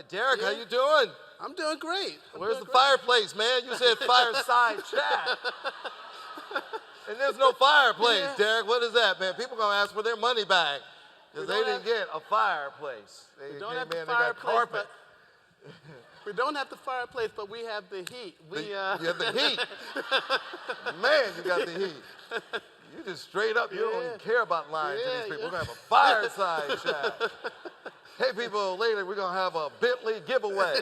right, Derek, Yeah. how you doing? I'm doing great. Where's the fireplace, man? You said fireside chat. And there's no fireplace, Yeah. Derek. What is that, man? People gonna ask for their money back because We they don't didn't get a fireplace. They We don't came have the in, they got fireplace, carpet. but we don't have the fireplace, but we have the heat. You have the heat. Man, you got the heat. You just straight up, you don't even care about lying to these people. We're gonna have a fireside chat. Hey people, later we're gonna have a Bentley giveaway.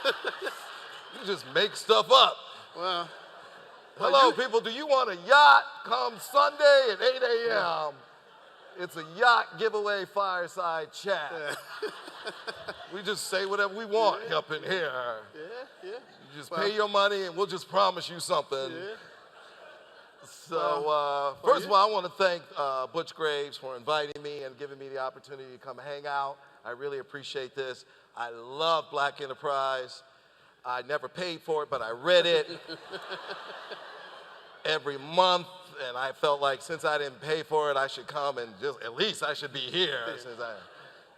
You just make stuff up. Well, Hello people, do you want a yacht come Sunday at 8 a.m.? It's a yacht giveaway fireside chat. We just say whatever we want up in here. yeah. You just pay your money and we'll just promise you something. Yeah. So first of all, I want to thank Butch Graves for inviting me and giving me the opportunity to come hang out. I really appreciate this. I love Black Enterprise. I never paid for it, but I read it every month, and I felt like since I didn't pay for it, I should come and just, at least I should be here.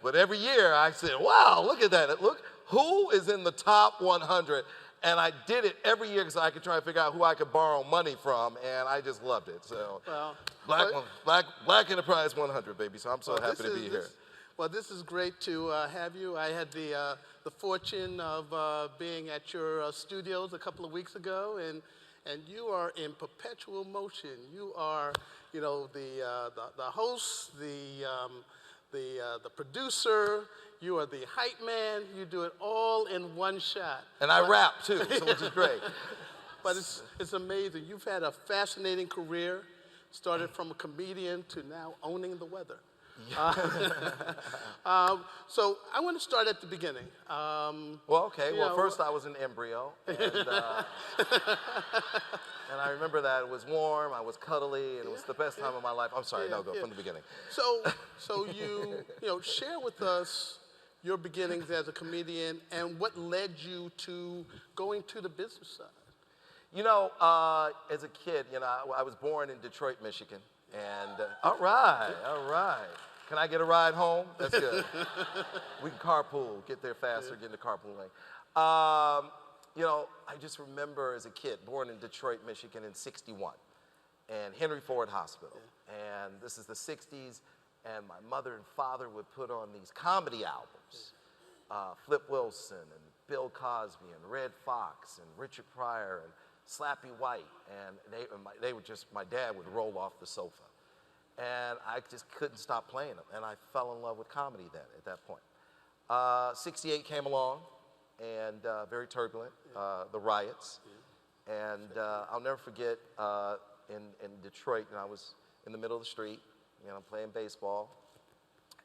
But every year I said, wow, look at that. Look, who is in the top 100? And I did it every year because I could try to figure out who I could borrow money from, and I just loved it. So Black Enterprise 100, baby, so I'm so happy to be here. Well, this is great to have you. I had the fortune of being at your studios a couple of weeks ago, and you are in perpetual motion. You are, the host, the producer. You are the hype man. You do it all in one shot. And I rap too, so which is great. But it's amazing. You've had a fascinating career. Started from a comedian to now owning the weather. So I want to start at the beginning. First I was an embryo, and I remember that it was warm, I was cuddly, and it was the best time of my life. I'm sorry, go from the beginning. So you share with us your beginnings as a comedian and what led you to going to the business side. As a kid, I was born in Detroit, Michigan, and all right. Can I get a ride home? That's good. We can carpool, get there faster, get in the carpool lane. I just remember as a kid, born in Detroit, Michigan in '61, and Henry Ford Hospital. And this is the '60s, and my mother and father would put on these comedy albums. Flip Wilson and Bill Cosby and Red Fox and Richard Pryor and Slappy White, and my dad would roll off the sofa. And I just couldn't stop playing them, and I fell in love with comedy then, at that point. '68 came along, and very turbulent, the riots. And I'll never forget in Detroit, I was in the middle of the street, playing baseball.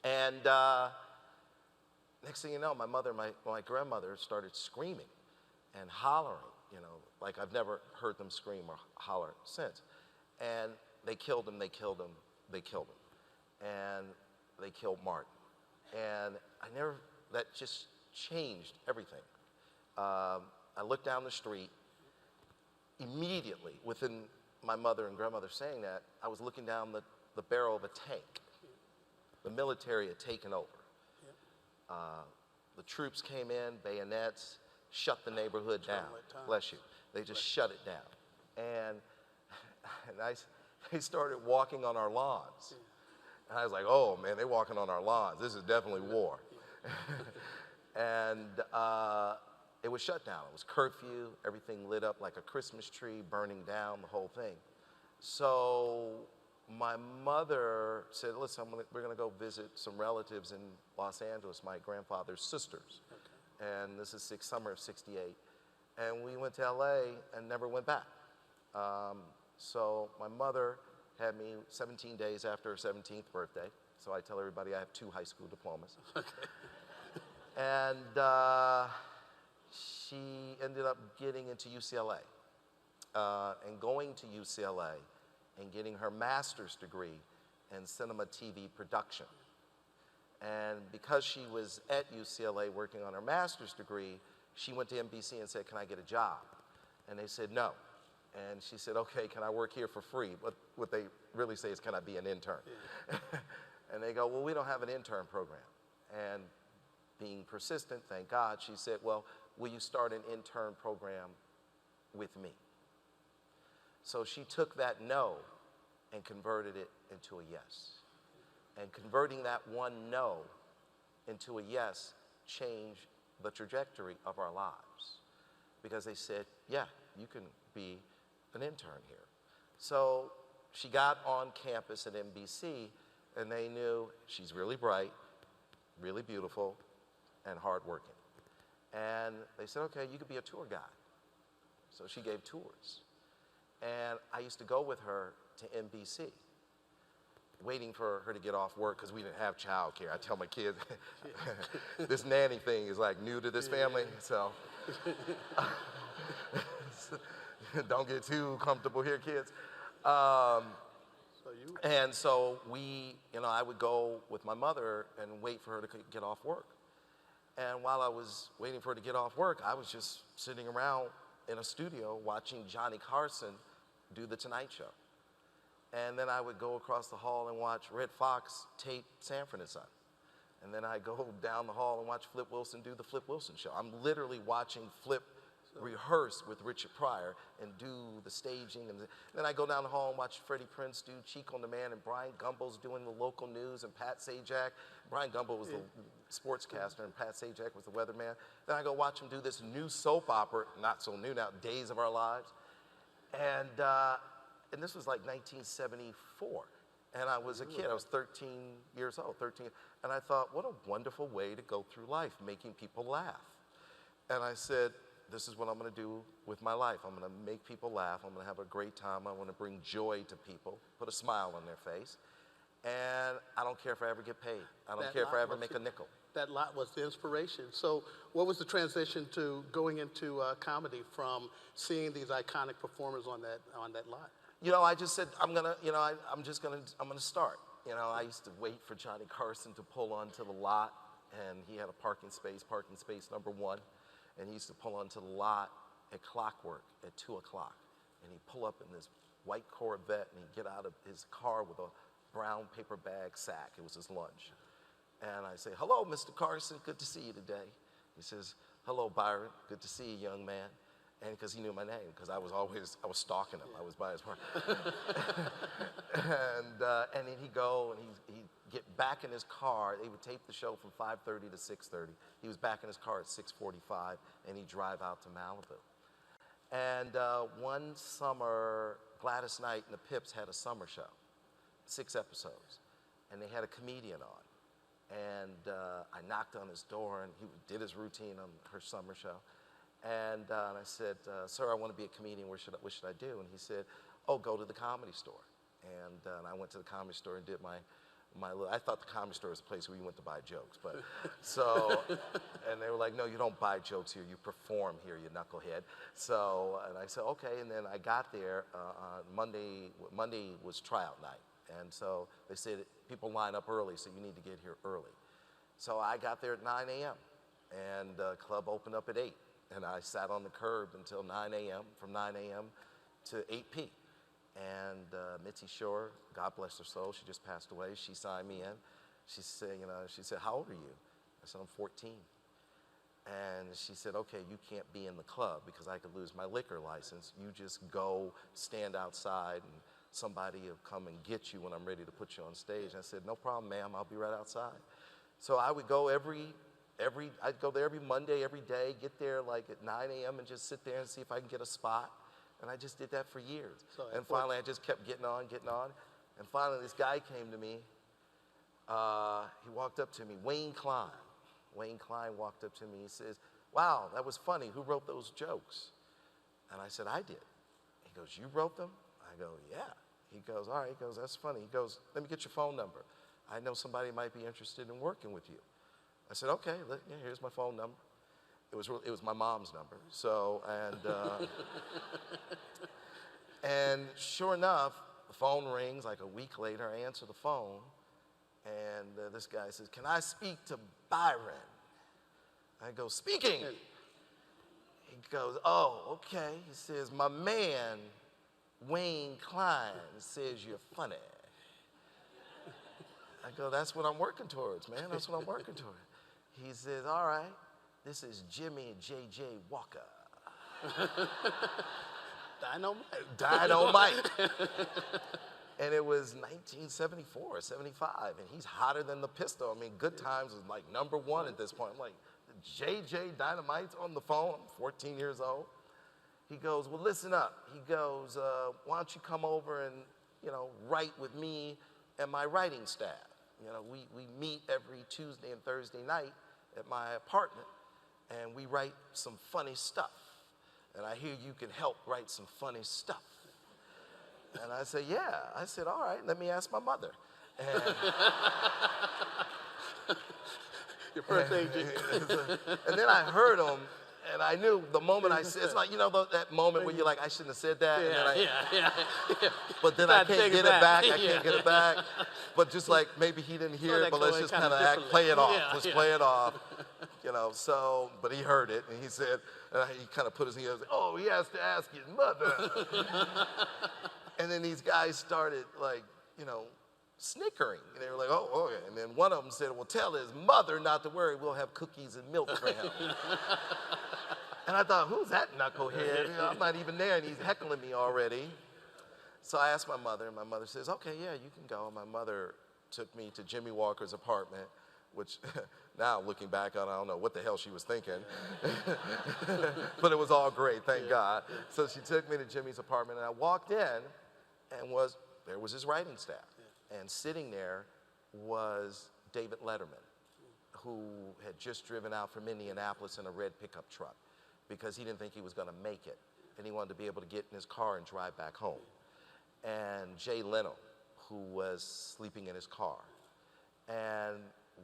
And next thing you know, my mother, my grandmother started screaming and hollering, like I've never heard them scream or holler since. And they killed him, they killed him, they killed him. And they killed Martin. And that just changed everything. I looked down the street, immediately within my mother and grandmother saying that, I was looking down the barrel of a tank. The military had taken over. The troops came in, bayonets, shut the neighborhood down. Bless you. They just shut it down. And they started walking on our lawns. And I was like, oh man, they're walking on our lawns. This is definitely war. And it was shut down. It was curfew, everything lit up like a Christmas tree, burning down, the whole thing. So my mother said, listen, we're gonna go visit some relatives in Los Angeles, my grandfather's sisters. And this is summer of '68. And we went to LA and never went back. So my mother had me 17 days after her 17th birthday. So I tell everybody I have 2 high school diplomas. And she ended up getting into UCLA and going to UCLA and getting her master's degree in cinema TV production. And because she was at UCLA working on her master's degree, she went to NBC and said, can I get a job? And they said no. And she said, okay, can I work here for free? But what they really say is, can I be an intern? And they go, well, we don't have an intern program. And being persistent, thank God, she said, well, will you start an intern program with me? So she took that no and converted it into a yes. And converting that one no into a yes changed the trajectory of our lives. Because they said, yeah, you can be an intern here. So she got on campus at NBC, and they knew she's really bright, really beautiful, and hardworking. And they said, okay, you could be a tour guide. So she gave tours. And I used to go with her to NBC, waiting for her to get off work because we didn't have childcare. I tell my kids, this nanny thing is like new to this family, so don't get too comfortable here, kids. And so I would go with my mother and wait for her to get off work. And while I was waiting for her to get off work, I was just sitting around in a studio watching Johnny Carson do The Tonight Show. And then I would go across the hall and watch Red Fox tape Sanford and Son. And then I'd go down the hall and watch Flip Wilson do the Flip Wilson Show. I'm literally watching Flip rehearse with Richard Pryor and do the staging. And then I go down the hall and watch Freddie Prinze do Cheek on Demand, and Brian Gumbel's doing the local news, and Pat Sajak. Brian Gumbel was the sportscaster, and Pat Sajak was the weatherman. Then I go watch him do this new soap opera, not so new now, Days of Our Lives. And this was like 1974. And I was a kid, I was 13 years old, And I thought, what a wonderful way to go through life, making people laugh. And I said, this is what I'm gonna do with my life. I'm gonna make people laugh. I'm gonna have a great time. I wanna bring joy to people, put a smile on their face. And I don't care if I ever get paid. I don't care if I ever make a nickel. That lot was the inspiration. So what was the transition to going into comedy from seeing these iconic performers on that lot? I just said, I'm gonna start. I used to wait for Johnny Carson to pull onto the lot, and he had a parking space number 1. And he used to pull onto the lot at clockwork at 2 o'clock. And he'd pull up in this white Corvette, and he'd get out of his car with a brown paper bag sack. It was his lunch. And I say, hello, Mr. Carson, good to see you today. He says, hello, Byron, good to see you, young man. And because he knew my name, because I was stalking him. I was by his car. And then he'd go, and he'd get back in his car. They would tape the show from 5:30 to 6:30. He was back in his car at 6:45, and he'd drive out to Malibu. And one summer, Gladys Knight and the Pips had a summer show, 6 episodes, and they had a comedian on. And I knocked on his door, and he did his routine on her summer show. And I said, sir, I want to be a comedian. What should I do? And he said, oh, go to the Comedy Store. And I went to the Comedy Store and did my little, I thought the Comedy Store was a place where you went to buy jokes. But so, and they were like, no, you don't buy jokes here. You perform here, you knucklehead. So, and I said, okay. And then I got there on Monday was tryout night. And so they said, people line up early, so you need to get here early. So I got there at 9 a.m. and the club opened up at 8. And I sat on the curb until 9 a.m., from 9 a.m. to 8 p. And Mitzi Shore, God bless her soul, she just passed away. She signed me in. She said, how old are you? I said, I'm 14. And she said, okay, you can't be in the club because I could lose my liquor license. You just go stand outside and somebody will come and get you when I'm ready to put you on stage. And I said, no problem, ma'am, I'll be right outside. So I would go I'd go there every Monday, every day, get there like at 9 a.m. and just sit there and see if I can get a spot. And I just did that for years. And finally, I just kept getting on. And finally, this guy came to me. He walked up to me, Wayne Klein. Wayne Klein walked up to me. He says, wow, that was funny. Who wrote those jokes? And I said, I did. He goes, you wrote them? I go, yeah. He goes, all right. He goes, that's funny. He goes, let me get your phone number. I know somebody might be interested in working with you. I said, okay, here's my phone number. It was my mom's number. So, and sure enough, the phone rings like a week later. I answer the phone, and this guy says, can I speak to Byron? I go, speaking. He goes, oh, okay. He says, my man, Wayne Klein, says you're funny. I go, that's what I'm working towards, man. That's what I'm working towards. He says, all right, this is Jimmy J.J. Walker. Dynamite. Dynamite. And it was 1974 or 75, and he's hotter than the pistol. I mean, Good Times was like #1 at this point. I'm like, J.J. Dynamite's on the phone. I'm 14 years old. He goes, well, listen up. He goes, why don't you come over and, write with me and my writing staff. We meet every Tuesday and Thursday night at my apartment, and we write some funny stuff. And I hear you can help write some funny stuff. And I said, yeah. I said, all right, let me ask my mother. And Your first agent. and then I heard him, and I knew the moment I said, it's like, that moment where you're like, I shouldn't have said that. Yeah. But then I can't get it back. I Yeah. can't get it back. But just like maybe he didn't hear it, but let's just kind of play it off. Yeah, Just play it off. So, but he heard it, and he said, he kind of put his hands, oh, he has to ask his mother. And then these guys started like, snickering. And they were like, oh, okay. And then one of them said, well, tell his mother not to worry, we'll have cookies and milk for him. And I thought, who's that knucklehead? I'm not even there, and he's heckling me already. So I asked my mother, and my mother says, okay, yeah, you can go. And my mother took me to Jimmy Walker's apartment, which now looking back on, I don't know what the hell she was thinking. But it was all great, thank God. So she took me to Jimmy's apartment, and I walked in, and there was his writing staff. And sitting there was David Letterman, who had just driven out from Indianapolis in a red pickup truck because he didn't think he was going to make it. And he wanted to be able to get in his car and drive back home. And Jay Leno, who was sleeping in his car. And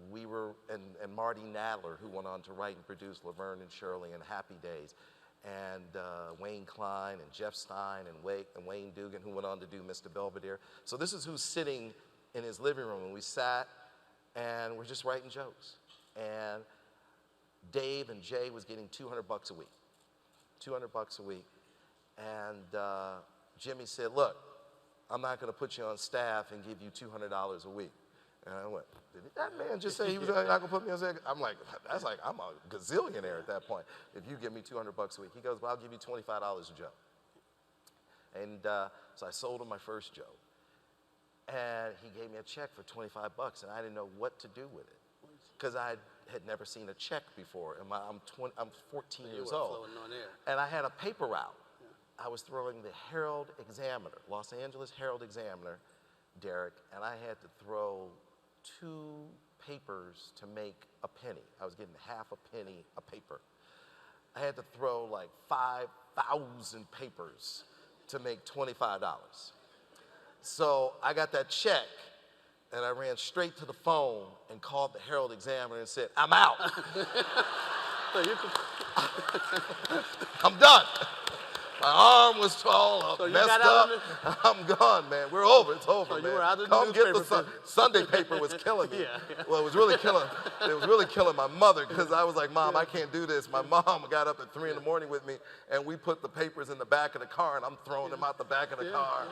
and Marty Nadler, who went on to write and produce Laverne and Shirley and Happy Days. And Wayne Klein and Jeff Stein and Wayne Dugan, who went on to do Mr. Belvedere. So this is who's sitting in his living room, and we sat, and we're just writing jokes. And Dave and Jay was getting $200 a week, $200 a week. And Jimmy said, look, I'm not gonna put you on staff and give you $200 a week. And I went, did that man just say he was not gonna put me on staff? I'm like, that's like, I'm a gazillionaire at that point. If you give me $200 a week. He goes, well, I'll give you $25 a joke. And so I sold him my first joke. And he gave me a check for $25, and I didn't know what to do with it. Because I had never seen a check before. And I'm 14 years old. And I had a paper route. I was throwing the Herald Examiner, Los Angeles Herald Examiner, Derek, and I had to throw 2 papers to make a penny. I was getting half a penny a paper. I had to throw like 5,000 papers to make $25. So I got that check, and I ran straight to the phone and called the Herald Examiner and said, I'm out. I'm done. My arm was all messed up. I'm gone, man. We're over. It's over, man. You were out of the Come get newspaper. the Sunday paper was killing me. Yeah. Well, it was really killing my mother, because I was like, Mom, I can't do this. My mom got up at 3 in the morning with me, and we put the papers in the back of the car, and I'm throwing them out the back of the car.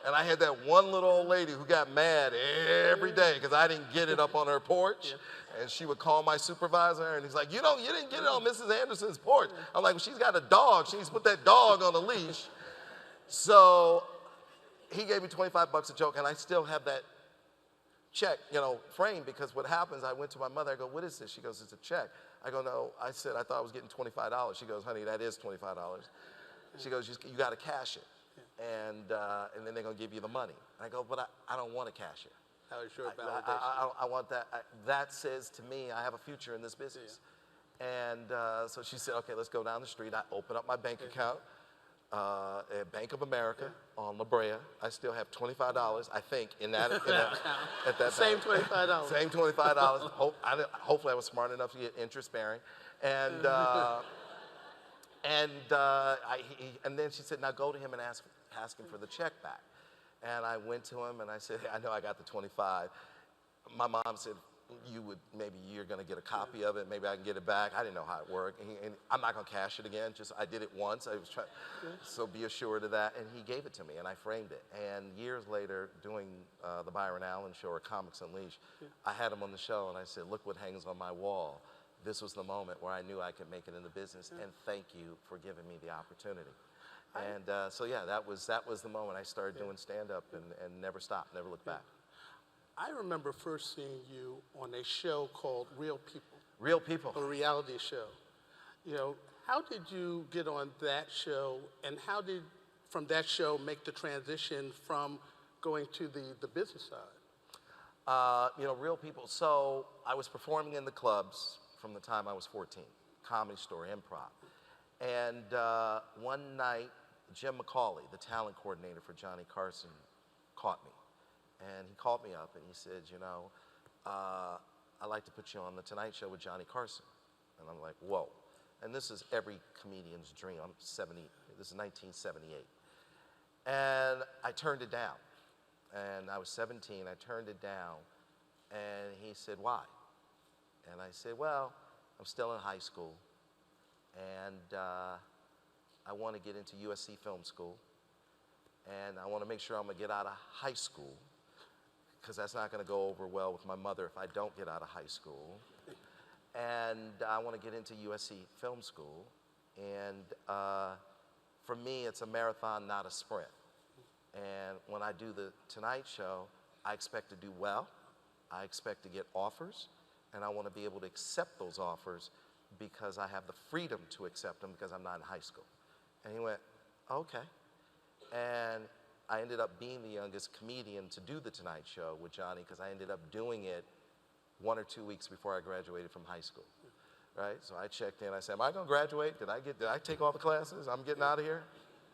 And I had that one little old lady who got mad every day because I didn't get it up on her porch. And she would call my supervisor, and he's like, you didn't get it on Mrs. Anderson's porch. I'm like, well, she's got a dog. She needs to put that dog on a leash. So he gave me $25 a joke, and I still have that check, framed, because what happens, I went to my mother, I go, what is this? She goes, it's a check. I go, no. I said, I thought I was getting $25. She goes, honey, that is $25. She goes, you got to cash it. And then they're going to give you the money. And I go, but I don't want to cash it. How is your validation? I want that. That says to me, I have a future in this business. And so she said, okay, let's go down the street. I open up my bank account at Bank of America on La Brea. I still have $25, I think, at that Same bank. $25. Same $25. Hopefully I was smart enough to get interest bearing. And then she said, now go to him and ask him for the check back. And I went to him and I said, I know I got the 25. My mom said, you're gonna get a copy of it, maybe I can get it back. I didn't know how it worked. And I'm not gonna cash it again, I did it once. I was trying, so be assured of that. And he gave it to me and I framed it. And years later, doing the Byron Allen show, or Comics Unleashed, I had him on the show and I said, look what hangs on my wall. this was the moment where I knew I could make it in the business, and thank you for giving me the opportunity. And so yeah, that was the moment I started doing stand-up and never stopped, never looked back. I remember first seeing you on a show called Real People, Real people. a reality show. You know, how did you get on that show, and how did, from that show, make the transition from going to the business side? You know, Real People. So I was performing in the clubs from the time I was 14, Comedy Store, improv. And one night, Jim McCauley, the talent coordinator for Johnny Carson, caught me. And he called me up and he said, you know, I'd like to put you on the Tonight Show with Johnny Carson. And I'm like, whoa. And this is every comedian's dream. This is 1978. And I turned it down. And I was 17, I turned it down. And he said, why? And I said, well, I'm still in high school. And I want to get into USC Film School. And I want to make sure I'm going to get out of high school, because that's not going to go over well with my mother if I don't get out of high school. And I want to get into USC Film School. And for me, it's a marathon, not a sprint. And when I do the Tonight Show, I expect to do well. I expect to get offers. And I want to be able to accept those offers because I have the freedom to accept them because I'm not in high school. And he went, okay. And I ended up being the youngest comedian to do the Tonight Show with Johnny, because I ended up doing it 1 or 2 weeks before I graduated from high school, right? So I checked in, I said, am I gonna graduate? Did I take all the classes? I'm getting out of here?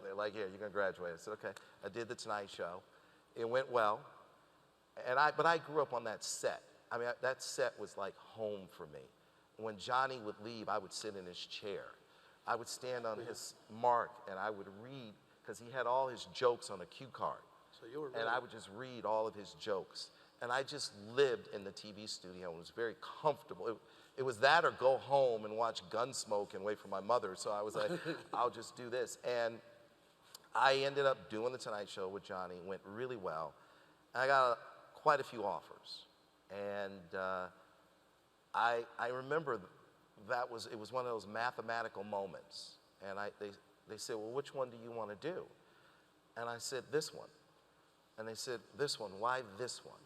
They're like, yeah, you're gonna graduate. I said, okay. I did the Tonight Show. It went well. But I grew up on that set. I mean, that set was like home for me. When Johnny would leave, I would sit in his chair. I would stand on his mark and I would read, because he had all his jokes on a cue card. So you were really... And I would just read all of his jokes. And I just lived in the TV studio and was very comfortable. It was that or go home and watch Gunsmoke and wait for my mother. So I was like, I'll just do this. And I ended up doing the Tonight Show with Johnny. It went really well. And I got quite a few offers. And I remember it was one of those mathematical moments. And they said, well, which one do you want to do? And I said, this one. And they said, this one, why this one?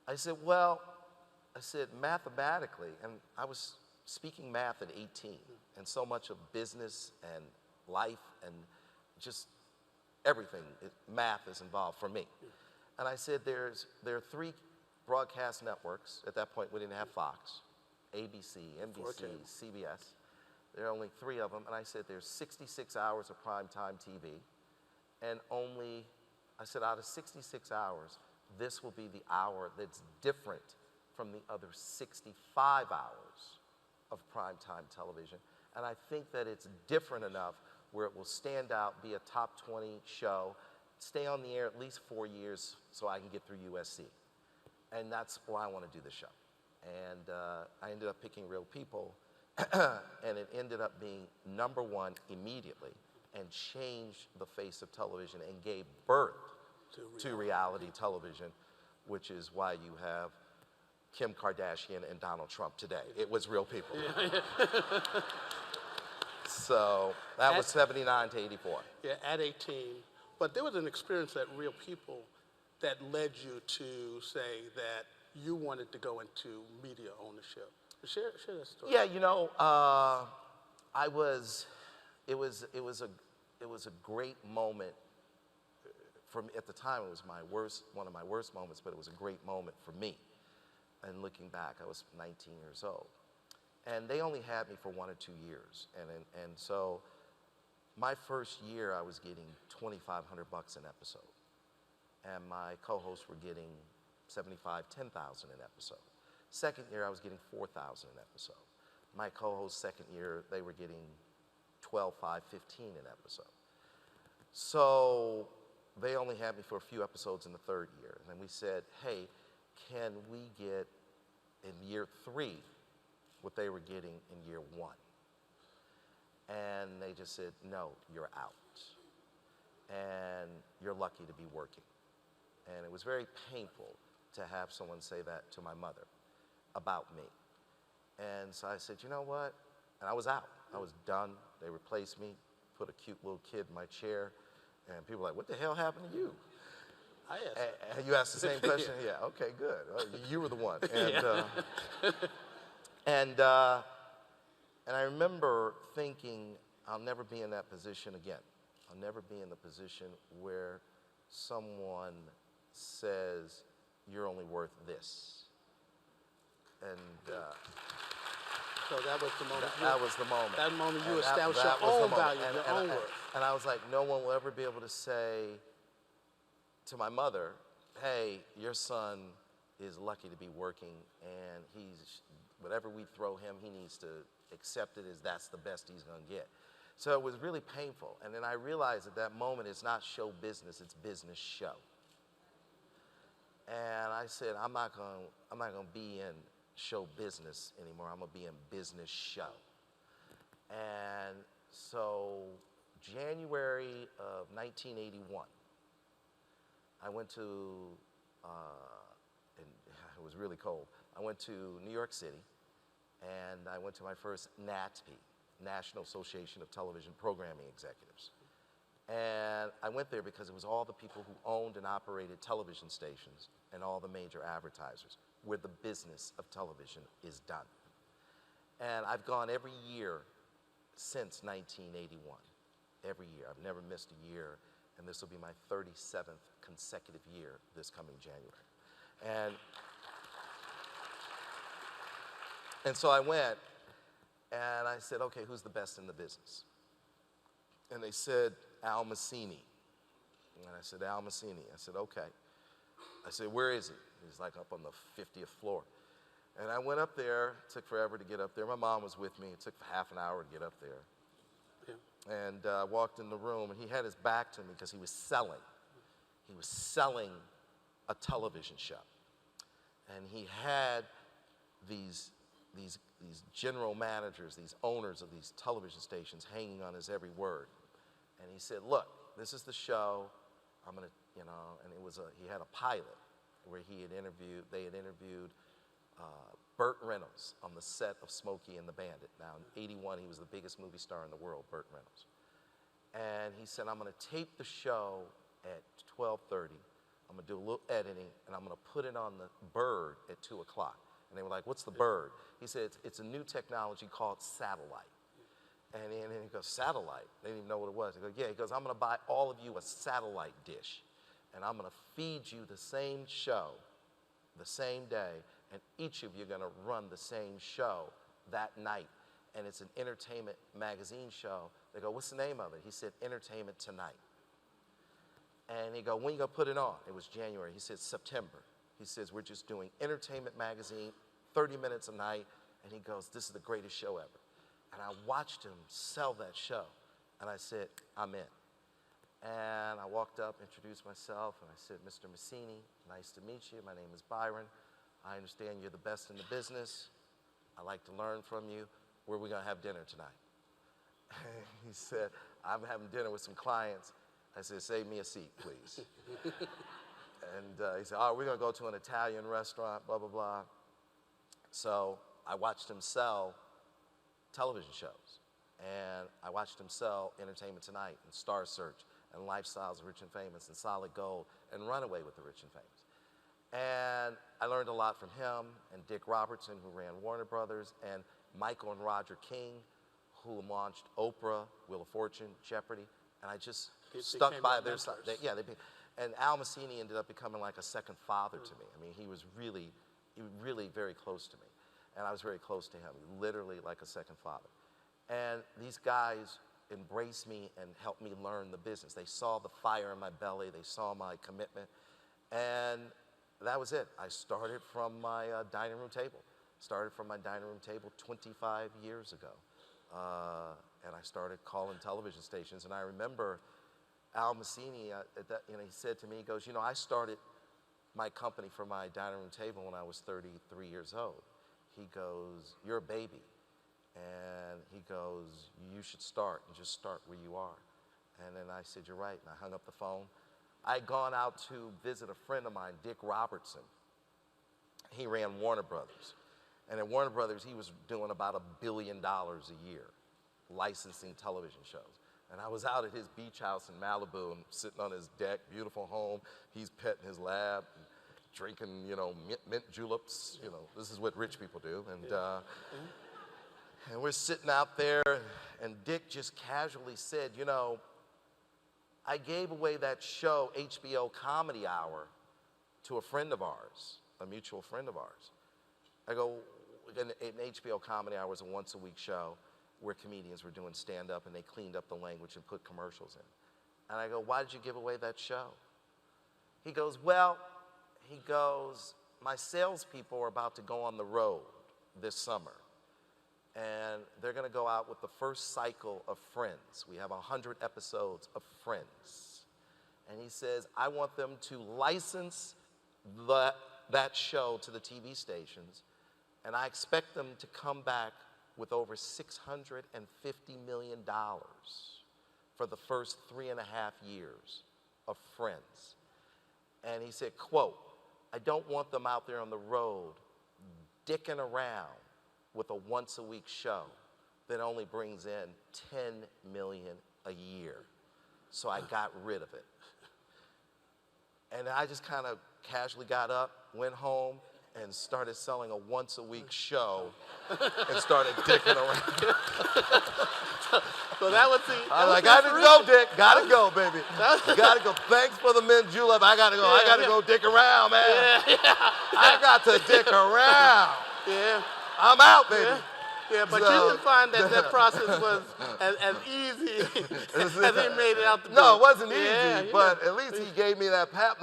I said, well, mathematically, and I was speaking math at 18, and so much of business and life and just everything, math is involved for me. And I said, there are 3 broadcast networks. At that point, we didn't have Fox, ABC, NBC, CBS. There are only 3 of them. And I said, there's 66 hours of primetime TV. And I said, out of 66 hours, this will be the hour that's different from the other 65 hours of primetime television. And I think that it's different enough where it will stand out, be a top 20 show, stay on the air at least 4 years so I can get through USC. And that's why I want to do the show. And I ended up picking Real People, and it ended up being #1 immediately and changed the face of television and gave birth to reality television, which is why you have Kim Kardashian and Donald Trump today. It was Real People. So that was 79 to 84. Yeah, at 18. But there was an experience at Real People that led you to say that you wanted to go into media ownership. Share that story. Yeah, you know, it was a great moment for me. At the time, it was one of my worst moments, but it was a great moment for me. And looking back, I was 19 years old. And they only had me for 1 or 2 years. And so my first year, I was getting $2,500 an episode. And my co-hosts were getting $75,000, $10,000 an episode. Second year, I was getting $4,000 an episode. My co-host second year, they were getting $12,500, $15,000 an episode. So they only had me for a few episodes in the third year. And then we said, hey, can we get in year 3 what they were getting in year 1? And they just said, no, you're out. And you're lucky to be working. And it was very painful to have someone say that to my mother about me. And so I said, you know what? And I was out. I was done. They replaced me, put a cute little kid in my chair, and people were like, what the hell happened to you? I asked. You asked the same question? Yeah, okay, good. You were the one. And I remember thinking, I'll never be in that position again. I'll never be in the position where someone says, you're only worth this. And so that was the moment. that was the moment. That moment you And established that your was the own moment. value, your own worth. And I was like, no one will ever be able to say to my mother, hey, your son is lucky to be working, and whatever we throw him, he needs to accept it as that's the best he's gonna get. So it was really painful. And then I realized at that moment, it's not show business, it's business show. And I said, I'm not gonna be in show business anymore, I'm gonna be in business show. And so January of 1981, I went to, and it was really cold, I went to New York City, and I went to my first NATP, National Association of Television Programming Executives. And I went there because it was all the people who owned and operated television stations and all the major advertisers, where the business of television is done. And I've gone every year since 1981, every year. I've never missed a year, and this will be my 37th consecutive year this coming January. And so I went, and I said, okay, who's the best in the business? And they said, Al Massini. And I said, Al Massini. I said, okay. I said, where is he? He's like up on the 50th floor. And I went up there, it took forever to get up there. My mom was with me, it took half an hour to get up there. Yeah. And walked in the room, and he had his back to me because he was selling. He was selling a television show. And he had these general managers, these owners of these television stations hanging on his every word. And he said, look, this is the show, I'm gonna, you know, and he had a pilot where they had interviewed Burt Reynolds on the set of Smokey and the Bandit. Now in '81, he was the biggest movie star in the world, Burt Reynolds. And he said, I'm gonna tape the show at 12:30, I'm gonna do a little editing, and I'm gonna put it on the Bird at 2 o'clock. And they were like, what's the Bird? He said, it's a new technology called satellite. And then he goes, satellite? They didn't even know what it was. He goes, yeah, he goes, I'm gonna buy all of you a satellite dish, and I'm gonna feed you the same show, the same day, and each of you are gonna run the same show that night. And it's an entertainment magazine show. They go, what's the name of it? He said, Entertainment Tonight. And he go, when you gonna put it on? It was January. He said, September. He says, we're just doing entertainment magazine, 30 minutes a night. And he goes, this is the greatest show ever. And I watched him sell that show. And I said, I'm in. And I walked up, introduced myself, and I said, Mr. Massini, nice to meet you. My name is Byron. I understand you're the best in the business. I like to learn from you. Where are we gonna have dinner tonight? And he said, I'm having dinner with some clients. I said, save me a seat, please. And he said, oh, we're gonna go to an Italian restaurant, blah, blah, blah. So I watched him sell television shows. And I watched him sell Entertainment Tonight and Star Search and Lifestyles of Rich and Famous and Solid Gold and Runaway with the Rich and Famous. And I learned a lot from him and Dick Robertson, who ran Warner Brothers, and Michael and Roger King, who launched Oprah, Wheel of Fortune, Jeopardy. And I just stuck by their side. And Al Massini ended up becoming like a second father to me. I mean, he was really very close to me. And I was very close to him, literally like a second father. And these guys embraced me and helped me learn the business. They saw the fire in my belly, they saw my commitment, and that was it. I started from my dining room table. Started from my dining room table 25 years ago. And I started calling television stations. And I remember Al Massini, he said to me, he goes, I started my company from my dining room table when I was 33 years old. He goes, you're a baby. And he goes, you should start, and just start where you are. And then I said, you're right, and I hung up the phone. I'd gone out to visit a friend of mine, Dick Robertson. He ran Warner Brothers. And at Warner Brothers, he was doing about $1 billion a year, licensing television shows. And I was out at his beach house in Malibu and sitting on his deck, beautiful home. He's petting his lab, and drinking, mint juleps. This is what rich people do. And we're sitting out there, and Dick just casually said, I gave away that show, HBO Comedy Hour, to a friend of ours, a mutual friend of ours. I go, an HBO Comedy Hour was a once-a-week show where comedians were doing stand-up, and they cleaned up the language and put commercials in. And I go, why did you give away that show? He goes, my salespeople are about to go on the road this summer. And they're going to go out with the first cycle of Friends. We have 100 episodes of Friends. And he says, I want them to license that show to the TV stations, and I expect them to come back with over $650 million for the first 3.5 years of Friends. And he said, quote, I don't want them out there on the road dicking around with a once-a-week show that only brings in $10 million a year. So I got rid of it. And I just kind of casually got up, went home, and started selling a once-a-week show and started dicking around. So that was the. I'm like, I gotta go, Dick. Gotta go, baby. Gotta go. Thanks for the mint julep. I gotta go. I gotta go dick around, man. I got to dick around. Yeah. I'm out, baby. Yeah, but you didn't find that process was as easy as he made it out the door. No, it wasn't easy, but at least he gave me that pap.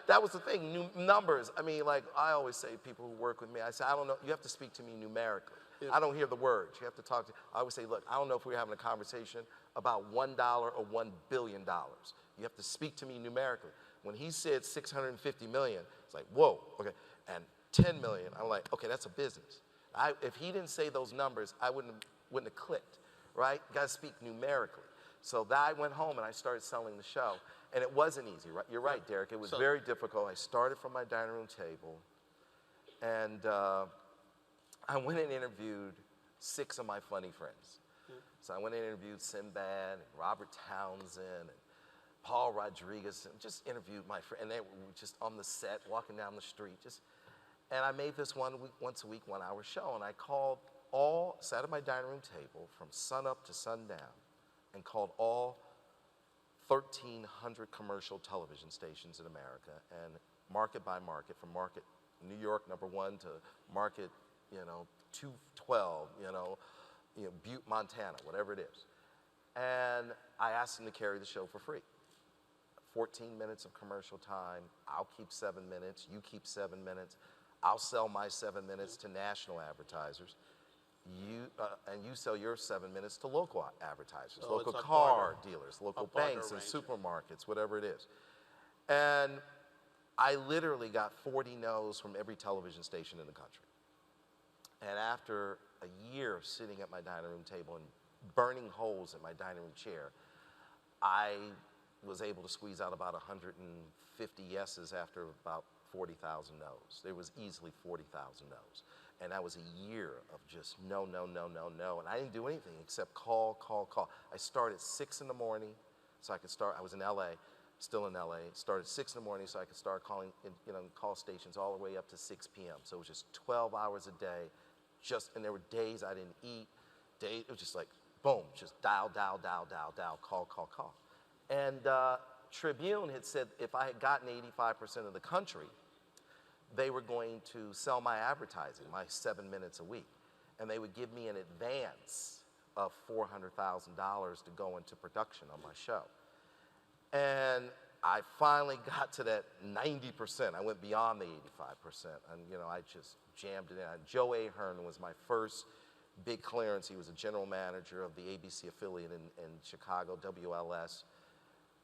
That was the thing, numbers. I mean, like I always say, people who work with me, I say, I don't know, you have to speak to me numerically. Yeah. I don't hear the words. You have to talk to, I always say, look, I don't know if we're having a conversation about $1 or $1 billion. You have to speak to me numerically. When he said 650 million, it's like, whoa, okay, and 10 million, I'm like, okay, that's a business. If he didn't say those numbers, I wouldn't have clicked, right? You gotta speak numerically. So I went home and I started selling the show. And it wasn't easy, right? You're right, Derek. It was very difficult. I started from my dining room table, and I went and interviewed 6 of my funny friends. So I went and interviewed Sinbad, and Robert Townsend, and Paul Rodriguez, and just interviewed my friend. And they were just on the set, walking down the street. And I made this once a week, 1-hour show. And I sat at my dining room table from sunup to sundown, and called all 1,300 commercial television stations in America, and market by market, from market New York #1 to market, 212, Butte, Montana, whatever it is. And I asked them to carry the show for free. 14 minutes of commercial time. I'll keep 7 minutes. You keep 7 minutes. I'll sell my 7 minutes to national advertisers. You sell your 7 minutes to local advertisers, local car dealers, local banks and supermarkets, whatever it is. And I literally got 40 no's from every television station in the country. And after a year of sitting at my dining room table and burning holes in my dining room chair, I was able to squeeze out about 150 yeses after about 40,000 no's. There was easily 40,000 no's. And that was a year of just no, no, no, no, no. And I didn't do anything except call, call, call. I started at 6 in the morning so I could start. I was in LA, still in LA. Started at 6 in the morning so I could start calling, call stations all the way up to 6 p.m. So it was just 12 hours a day. And there were days I didn't eat. It was just like, boom, just dial, dial, dial, dial, dial, call, call, call. And Tribune had said if I had gotten 85% of the country, they were going to sell my advertising, my 7 minutes a week. And they would give me an advance of $400,000 to go into production on my show. And I finally got to that 90%. I went beyond the 85%. And, I just jammed it in. Joe Ahern was my first big clearance. He was a general manager of the ABC affiliate in Chicago, WLS.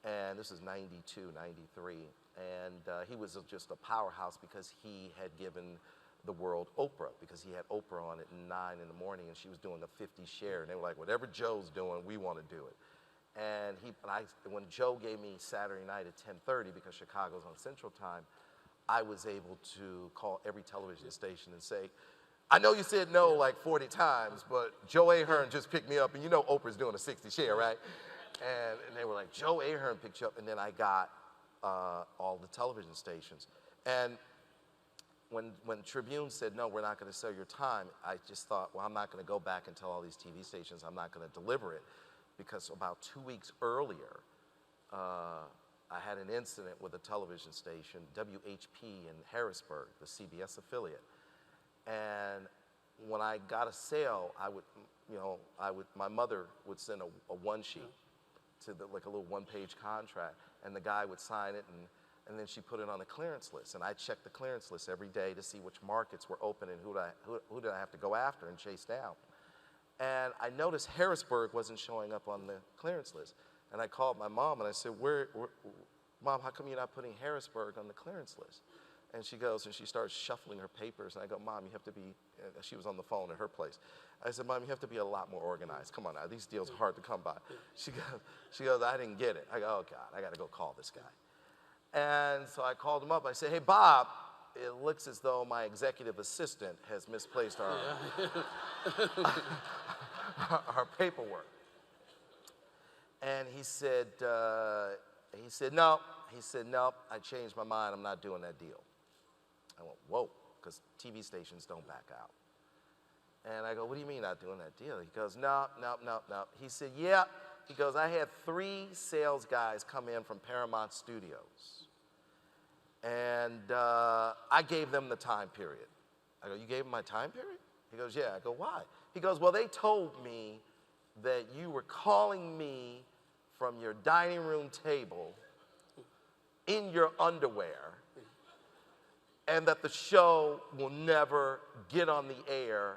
And this is 92, 93. And he was just a powerhouse because he had given the world Oprah, because he had Oprah on at 9 in the morning and she was doing a 50 share. And they were like, whatever Joe's doing, we want to do it. And when Joe gave me Saturday night at 10:30, because Chicago's on Central Time, I was able to call every television station and say, I know you said no like 40 times, but Joe Ahern just picked me up, and you know Oprah's doing a 60 share, right? And they were like, Joe Ahern picked you up, and then I got all the television stations. And when Tribune said, no, we're not going to sell your time, I just thought, well, I'm not going to go back and tell all these TV stations I'm not going to deliver it, because about 2 weeks earlier, I had an incident with a television station, WHP in Harrisburg, the CBS affiliate. And when I got a sale, my mother would send a one sheet to like a little one-page contract, and the guy would sign it, and then she put it on the clearance list. And I checked the clearance list every day to see which markets were open and who did I have to go after and chase down. And I noticed Harrisburg wasn't showing up on the clearance list. And I called my mom and I said, Mom, how come you're not putting Harrisburg on the clearance list? And she goes, and she starts shuffling her papers. And I go, Mom, you have to be, she was on the phone at her place. I said, Mom, you have to be a lot more organized. Come on now, these deals are hard to come by. She goes, I didn't get it. I go, oh God, I gotta go call this guy. And so I called him up. I said, hey, Bob, it looks as though my executive assistant has misplaced our paperwork. And he said, no. He said, no, I changed my mind. I'm not doing that deal. I went, whoa, because TV stations don't back out. And I go, what do you mean not doing that deal? He goes, no. He said, yeah. He goes, I had 3 sales guys come in from Paramount Studios. And I gave them the time period. I go, you gave them my time period? He goes, yeah. I go, why? He goes, well, they told me that you were calling me from your dining room table in your underwear, and that the show will never get on the air.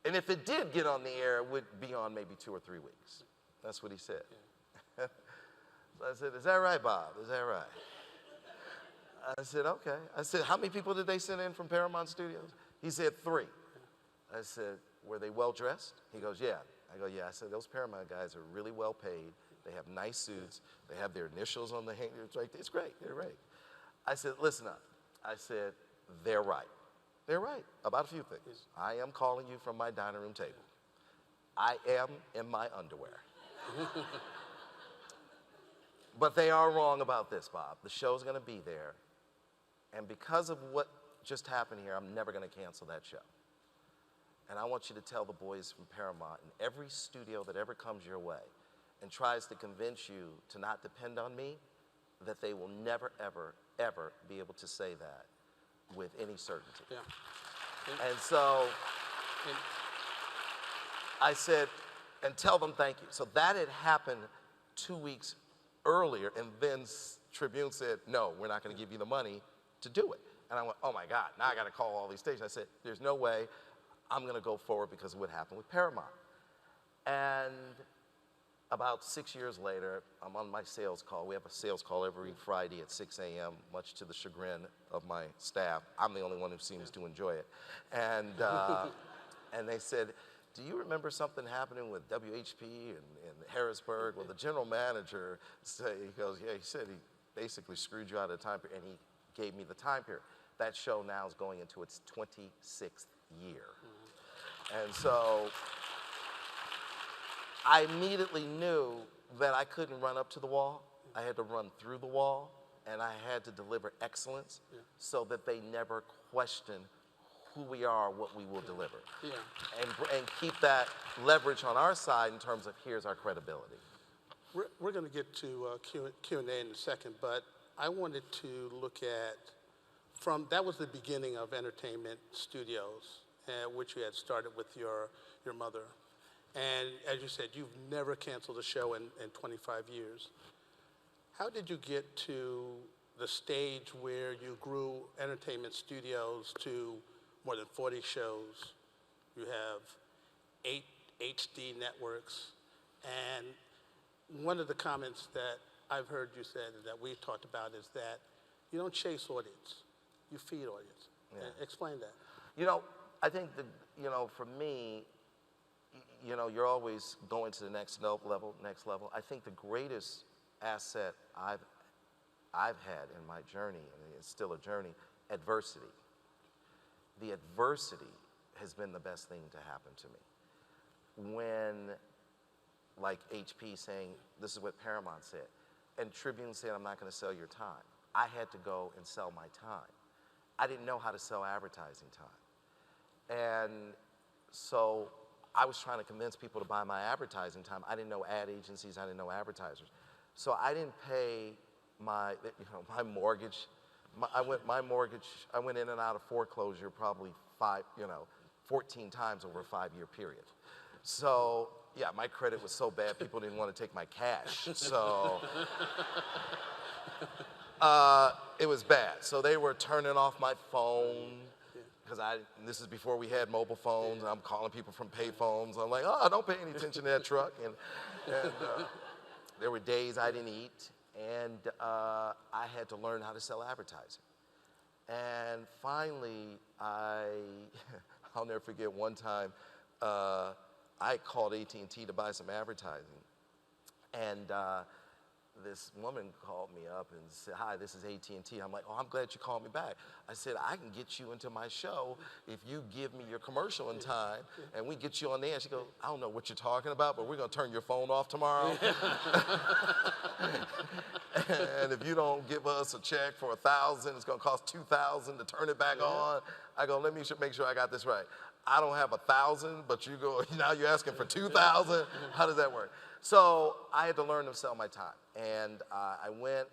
And if it did get on the air, it would be on maybe 2 or 3 weeks. That's what he said. So I said, is that right, Bob? Is that right? I said, okay. I said, how many people did they send in from Paramount Studios? He said 3. I said, were they well dressed? He goes, yeah. I go, yeah. I said, those Paramount guys are really well paid. They have nice suits. They have their initials on the hangers. It's great. They're great. I said, listen up. I said, they're right. They're right about a few things. I am calling you from my dining room table. I am in my underwear. But they are wrong about this, Bob. The show's going to be there. And because of what just happened here, I'm never going to cancel that show. And I want you to tell the boys from Paramount and every studio that ever comes your way and tries to convince you to not depend on me, that they will never, ever, ever be able to say that with any certainty. Yeah. And so I said, and tell them thank you. So that had happened 2 weeks earlier, and then Tribune said, no, we're not going to give you the money to do it. And I went, oh my God, now I got to call all these stations. I said, there's no way I'm going to go forward because of what happened with Paramount. And about 6 years later, I'm on my sales call. We have a sales call every Friday at 6 a.m., much to the chagrin of my staff. I'm the only one who seems to enjoy it. And, and they said, do you remember something happening with WHP in Harrisburg? Well, the general manager said, he goes, yeah, he said he basically screwed you out of the time period, and he gave me the time period. That show now is going into its 26th year. And so I immediately knew that I couldn't run up to the wall. I had to run through the wall, and I had to deliver excellence so that they never question who we are, what we will deliver. Yeah. And keep that leverage on our side in terms of here's our credibility. We're going to get to Q&A in a second, but I wanted to look at, that was the beginning of Entertainment Studios, which you had started with your mother. And as you said, you've never canceled a show in 25 years. How did you get to the stage where you grew Entertainment Studios to more than 40 shows? You have 8 HD networks. And one of the comments that I've heard you said and that we've talked about is that you don't chase audience, you feed audience. Yeah. Explain that. You know, I think that, you know, for me, you know, you're always going to the next level. I think the greatest asset I've had in my journey, and it's still a journey, adversity. the adversity has been the best thing to happen to me. When, like HP saying, this is what Paramount said, and Tribune said, I'm not going to sell your time. I had to go and sell my time. I didn't know how to sell advertising time. And so I was trying to convince people to buy my advertising time. I didn't know ad agencies, I didn't know advertisers. So I didn't pay my mortgage. I went in and out of foreclosure probably 14 times over a 5-year period. So yeah, my credit was so bad, people didn't want to take my cash. So it was bad. So they were turning off my phone, because this is before we had mobile phones. I'm calling people from pay phones. I'm like, oh, don't pay any attention to that truck. And there were days I didn't eat, and I had to learn how to sell advertising. And finally, I'll never forget one time, I called AT&T to buy some advertising. And this woman called me up and said, hi, this is AT&T. I'm like, oh, I'm glad you called me back. I said, I can get you into my show if you give me your commercial in time, and we get you on there. And she goes, I don't know what you're talking about, but we're going to turn your phone off tomorrow. And if you don't give us a check for $1,000, it's going to cost $2,000 to turn it back on. I go, let me make sure I got this right. I don't have 1,000, but you go, now you're asking for 2,000? How does that work? So I had to learn to sell my time. And I went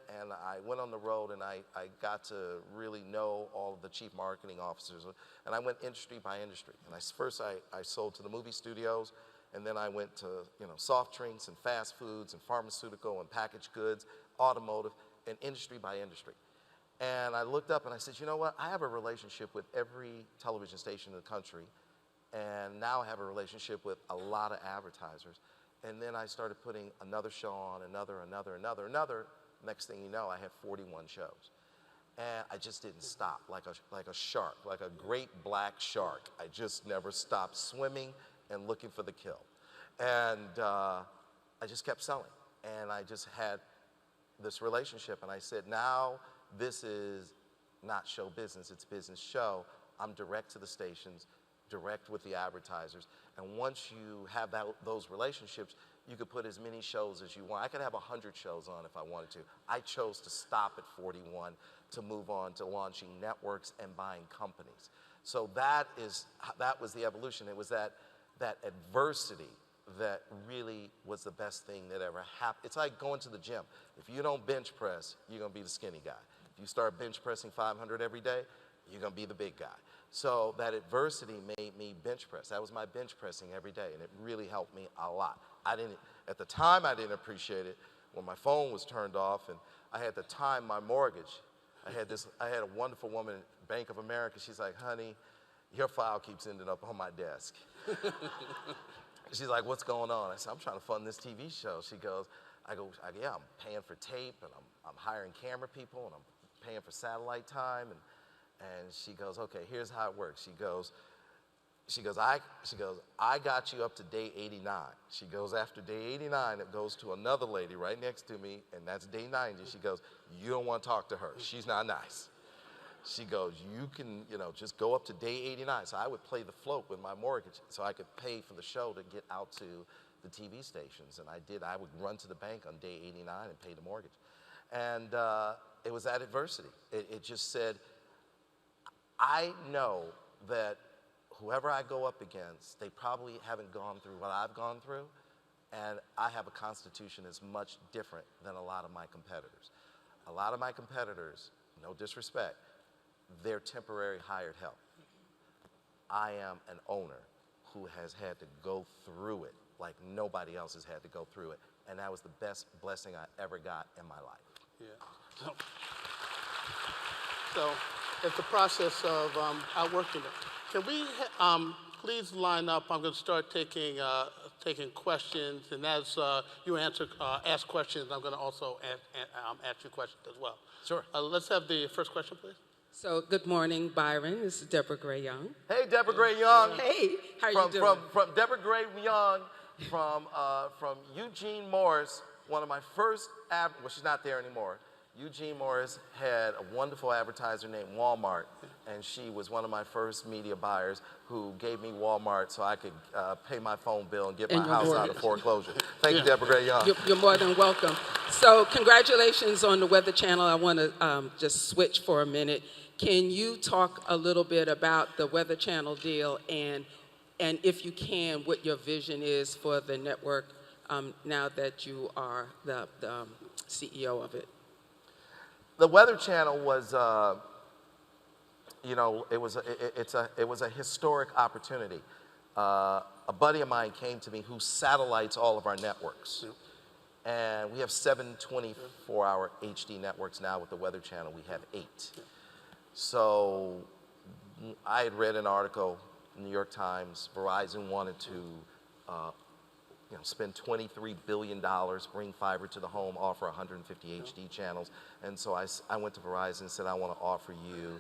on the road, and I got to really know all of the chief marketing officers. And I went industry by industry. And first I sold to the movie studios, and then I went to soft drinks and fast foods and pharmaceutical and packaged goods, automotive, and industry by industry. And I looked up and I said, you know what? I have a relationship with every television station in the country, and now I have a relationship with a lot of advertisers. And then I started putting another show on, another. Next thing you know, I had 41 shows. And I just didn't stop, like a shark, like a great black shark. I just never stopped swimming and looking for the kill. And I just kept selling. And I just had this relationship. And I said, now this is not show business, it's business show. I'm direct to the stations, direct with the advertisers. And once you have those relationships, you could put as many shows as you want. I could have 100 shows on if I wanted to. I chose to stop at 41 to move on to launching networks and buying companies. So that was the evolution. It was that adversity that really was the best thing that ever happened. It's like going to the gym. If you don't bench press, you're gonna be the skinny guy. If you start bench pressing 500 every day, you're gonna be the big guy. So that adversity made me bench press. That was my bench pressing every day, and it really helped me a lot. At the time, I didn't appreciate it when my phone was turned off and I had to time my mortgage. I had a wonderful woman at Bank of America. She's like, honey, your file keeps ending up on my desk. She's like, what's going on? I said, I'm trying to fund this TV show. She goes, yeah, I'm paying for tape, and I'm hiring camera people, and I'm paying for satellite time, and she goes, okay, here's how it works. She goes, I got you up to day 89. She goes, after day 89, it goes to another lady right next to me, and that's day 90. She goes, you don't want to talk to her. She's not nice. She goes, you can, just go up to day 89. So I would play the float with my mortgage so I could pay for the show to get out to the TV stations. And I would run to the bank on day 89 and pay the mortgage. And it was that adversity. It just said, I know that whoever I go up against, they probably haven't gone through what I've gone through, and I have a constitution that's much different than a lot of my competitors. A lot of my competitors, no disrespect, they're temporary hired help. I am an owner who has had to go through it like nobody else has had to go through it, and that was the best blessing I ever got in my life. Yeah. So it's the process of outworking it. Can we please line up? I'm going to start taking questions, and as you ask questions, I'm going to also ask you questions as well. Sure. Let's have the first question, please. So, good morning, Byron. This is Deborah Gray Young. Hey, Deborah Gray Young. Hey, how are you doing? From Deborah Gray Young, from Eugene Morris, one of my first, well, she's not there anymore, Eugene Morris had a wonderful advertiser named Walmart, and she was one of my first media buyers who gave me Walmart so I could pay my phone bill and get my house out of foreclosure. Thank you, Deborah Gray Young. You're more than welcome. So congratulations on the Weather Channel. I want to just switch for a minute. Can you talk a little bit about the Weather Channel deal and if you can, what your vision is for the network now that you are the CEO of it? The Weather Channel was, you know, it was a historic opportunity. A buddy of mine came to me who satellites all of our networks. And we have 7 24-hour HD networks now. With the Weather Channel, we have 8. So I had read an article in the New York Times. Verizon wanted to spend $23 billion, bring fiber to the home, offer 150 HD channels. And so I went to Verizon and said, I want to offer you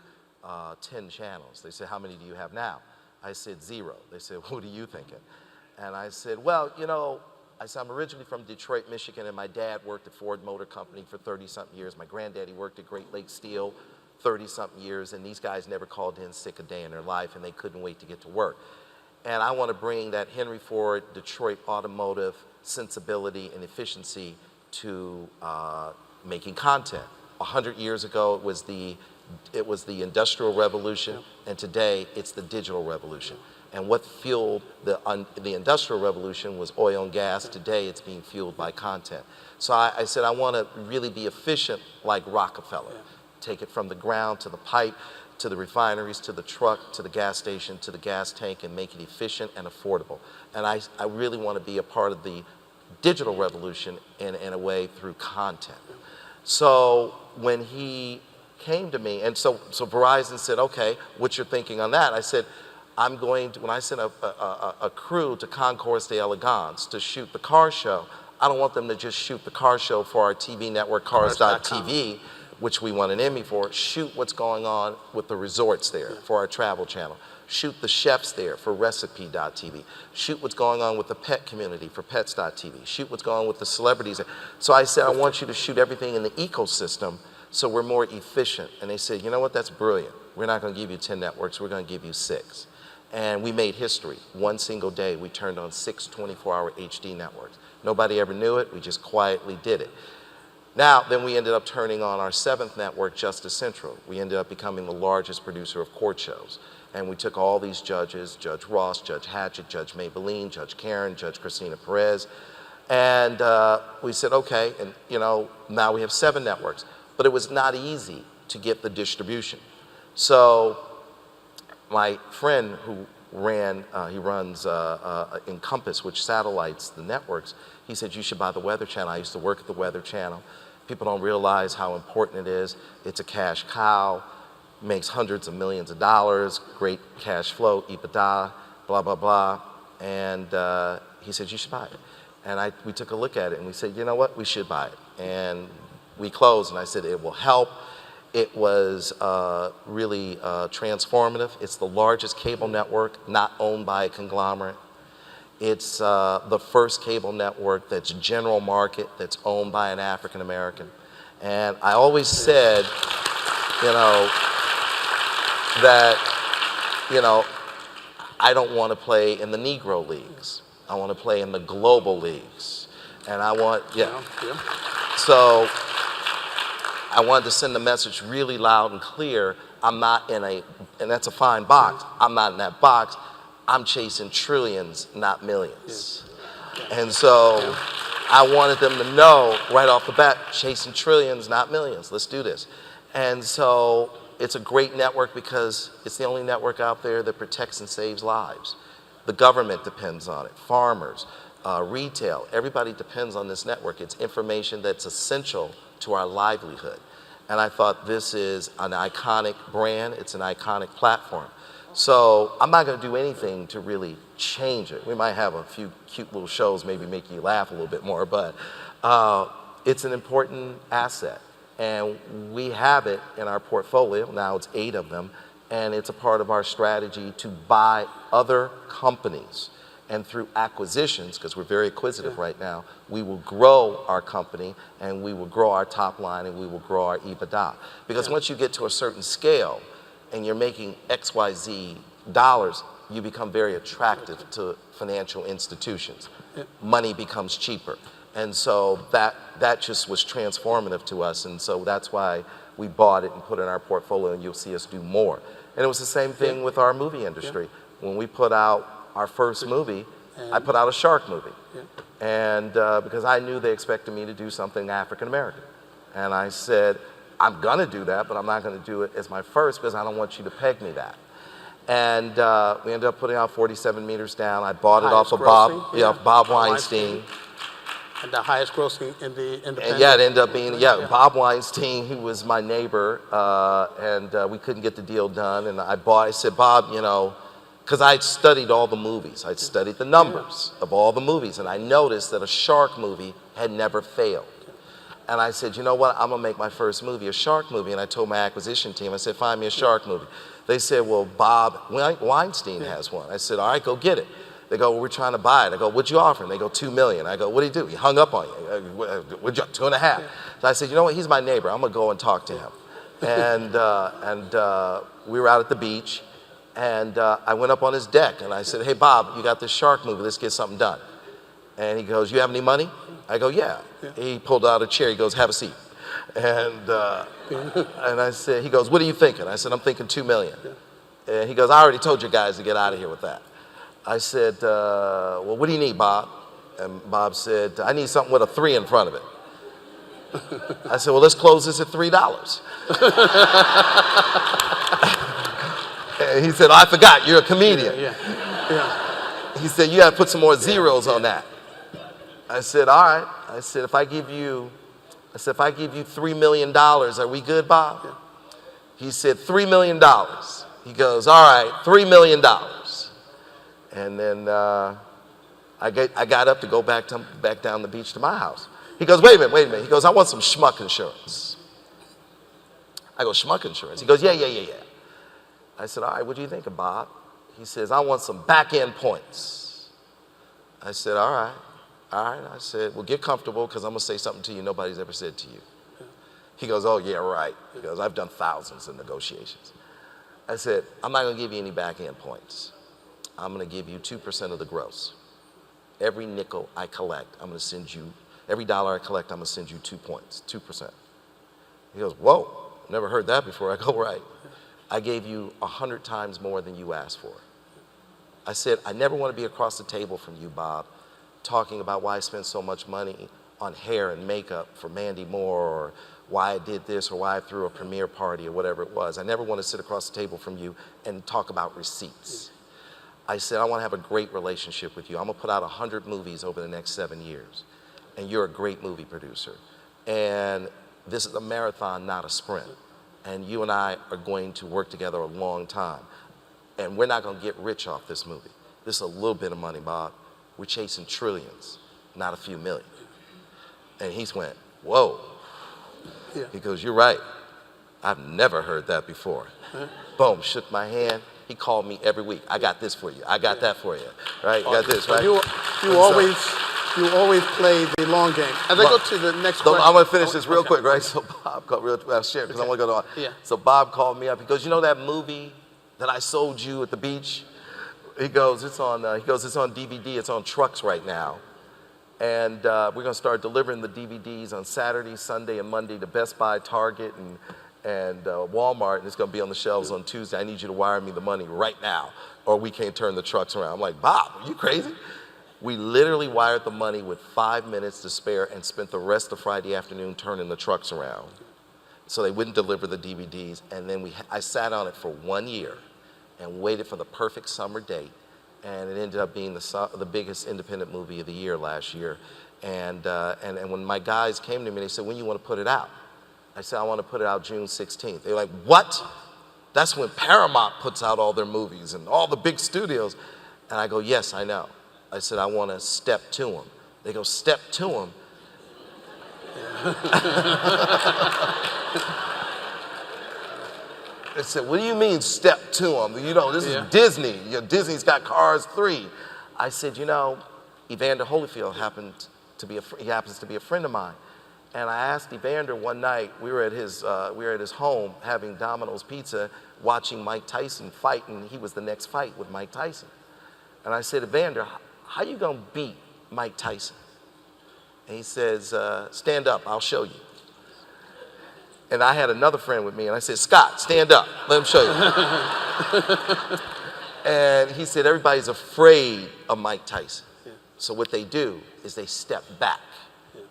10 channels. They said, how many do you have now? I said, 0. They said, what are you thinking? And I said, well, you know, I'm originally from Detroit, Michigan, and my dad worked at Ford Motor Company for 30-something years. My granddaddy worked at Great Lakes Steel 30-something years, and these guys never called in sick a day in their life, and they couldn't wait to get to work. And I want to bring that Henry Ford, Detroit automotive sensibility and efficiency to making content. 100 years ago, it was the Industrial Revolution, and today it's the digital revolution. And what fueled the Industrial Revolution was oil and gas. Today it's being fueled by content. So I said I want to really be efficient like Rockefeller. Take it from the ground to the pipe, to the refineries, to the truck, to the gas station, to the gas tank, and make it efficient and affordable. And I really want to be a part of the digital revolution in a way through content. So when he came to me, and so Verizon said, okay, what's your thinking on that? I said, I'm going to, when I send a crew to Concours d'Elegance to shoot the car show, I don't want them to just shoot the car show for our TV network, Cars.tv, which we won an Emmy for. Shoot what's going on with the resorts there for our travel channel. Shoot the chefs there for Recipe.tv. Shoot what's going on with the pet community for Pets.tv. Shoot what's going on with the celebrities. So I said, I want you to shoot everything in the ecosystem so we're more efficient. And they said, you know what, that's brilliant. We're not going to give you 10 networks, we're going to give you 6. And we made history. One single day, we turned on 6 24-hour HD networks. Nobody ever knew it, we just quietly did it. Now, then we ended up turning on our 7th network, Justice Central. We ended up becoming the largest producer of court shows. And we took all these judges, Judge Ross, Judge Hatchett, Judge Maybelline, Judge Karen, Judge Christina Perez, and we said, okay, and you know, now we have 7 networks. But it was not easy to get the distribution. So my friend who runs Encompass, which satellites the networks, he said, you should buy the Weather Channel. I used to work at the Weather Channel. People don't realize how important it is. It's a cash cow, makes hundreds of millions of dollars, great cash flow, EBITDA, blah, blah, blah. And he said, you should buy it. And we took a look at it and we said, you know what, we should buy it. And we closed and I said, it will help. It was really transformative. It's the largest cable network not owned by a conglomerate. It's the first cable network that's general market, that's owned by an African American. And I always said, you know, that, you know, I don't want to play in the Negro leagues. I want to play in the global leagues. And I want, So I wanted to send the message really loud and clear. I'm not in and that's a fine box. I'm not in that box. I'm chasing trillions, not millions. And so I wanted them to know right off the bat, chasing trillions, not millions. Let's do this. And so it's a great network because it's the only network out there that protects and saves lives. The government depends on it, farmers, retail, everybody depends on this network. It's information that's essential to our livelihood. And I thought this is an iconic brand, it's an iconic platform. So I'm not going to do anything to really change it. We might have a few cute little shows, maybe make you laugh a little bit more, but it's an important asset. And we have it in our portfolio, now it's 8 of them, and it's a part of our strategy to buy other companies And through acquisitions, because we're very acquisitive right now, we will grow our company and we will grow our top line and we will grow our EBITDA. Because once you get to a certain scale and you're making XYZ dollars, you become very attractive to financial institutions. Money becomes cheaper. And so that just was transformative to us. And so that's why we bought it and put it in our portfolio, and you'll see us do more. And it was the same thing with our movie industry. When we put out our first movie, I put out a shark movie. And because I knew they expected me to do something African American. And I said, I'm gonna do that, but I'm not gonna do it as my first because I don't want you to peg me that. And we ended up putting out 47 Meters Down. I bought it off of Bob Weinstein. And the highest grossing in the independent. And it ended up being, Bob Weinstein, who was my neighbor, and we couldn't get the deal done. And I said, Bob, you know, because I'd studied all the movies. I'd studied the numbers of all the movies, and I noticed that a shark movie had never failed. And I said, you know what, I'm gonna make my first movie a shark movie. And I told my acquisition team, I said, find me a shark movie. They said, well, Bob Weinstein has one. I said, all right, go get it. They go, well, we're trying to buy it. I go, what'd you offer him? They go, $2 million. I go, what'd he do? He hung up on you. What'd you, 2.5? So I said, you know what, he's my neighbor. I'm gonna go and talk to him. And we were out at the beach, and I went up on his deck, and I said, hey, Bob, you got this shark movie, let's get something done. And he goes, you have any money? I go, yeah. He pulled out a chair, he goes, have a seat. And I said, he goes, what are you thinking? I said, I'm thinking $2 million. And he goes, I already told you guys to get out of here with that. I said, well, what do you need, Bob? And Bob said, I need something with a 3 in front of it. I said, well, let's close this at $3. And he said, oh, I forgot, you're a comedian. He said, you got to put some more zeros on that. I said, all right. I said, if I give you $3 million, are we good, Bob? He said, $3 million. He goes, all right, $3 million. And then I got up to go back down the beach to my house. He goes, wait a minute. He goes, I want some schmuck insurance. I go, schmuck insurance? He goes, yeah. I said, all right, what do you think, Bob? He says, I want some back-end points. I said, all right. I said, well, get comfortable because I'm going to say something to you nobody's ever said to you. He goes, oh, yeah, right. He goes, I've done thousands of negotiations. I said, I'm not going to give you any back-end points. I'm going to give you 2% of the gross. Every nickel I collect, I'm going to send you, every dollar I collect, I'm going to send you 2 points, 2%. He goes, whoa, never heard that before. I go, right. I gave you 100 times more than you asked for. I said, I never want to be across the table from you, Bob, talking about why I spent so much money on hair and makeup for Mandy Moore, or why I did this, or why I threw a premiere party, or whatever it was. I never want to sit across the table from you and talk about receipts. I said, I want to have a great relationship with you. I'm going to put out 100 movies over the next 7 years. And you're a great movie producer. And this is a marathon, not a sprint. And you and I are going to work together a long time. And we're not going to get rich off this movie. This is a little bit of money, Bob. We're chasing trillions, not a few million. And he went, whoa. He goes, you're right. I've never heard that before. Boom, shook my hand. He called me every week. I got this for you. I got that for you. Right? You got this, right? You always play the long game. As I go to the next question. I'm going to finish this real quick, right? So Bob called, I'll share because I want to go on. So Bob called me up. He goes, you know that movie that I sold you at the beach? He goes, it's on DVD. It's on trucks right now. And we're going to start delivering the DVDs on Saturday, Sunday, and Monday to Best Buy, Target, and Walmart, and it's going to be on the shelves on Tuesday. I need you to wire me the money right now, or we can't turn the trucks around. I'm like, Bob, are you crazy? We literally wired the money with 5 minutes to spare and spent the rest of Friday afternoon turning the trucks around so they wouldn't deliver the DVDs. And then I sat on it for 1 year and waited for the perfect summer date, and it ended up being the biggest independent movie of the year last year. And when my guys came to me, they said, when you want to put it out? I said, I want to put it out June 16th. They're like, what? That's when Paramount puts out all their movies and all the big studios. And I go, yes, I know. I said, I want to step to them. They go, step to them? I said, what do you mean step to them? You know, this is Disney. Disney's got Cars 3. I said, you know, Evander Holyfield happens to be a friend of mine. And I asked Evander one night, we were at his home having Domino's pizza, watching Mike Tyson fight, and he was the next fight with Mike Tyson. And I said, Evander, how you gonna beat Mike Tyson? And he says, stand up, I'll show you. And I had another friend with me, and I said, Scott, stand up, let him show you. And he said, everybody's afraid of Mike Tyson. Yeah. So what they do is they step back. Yeah.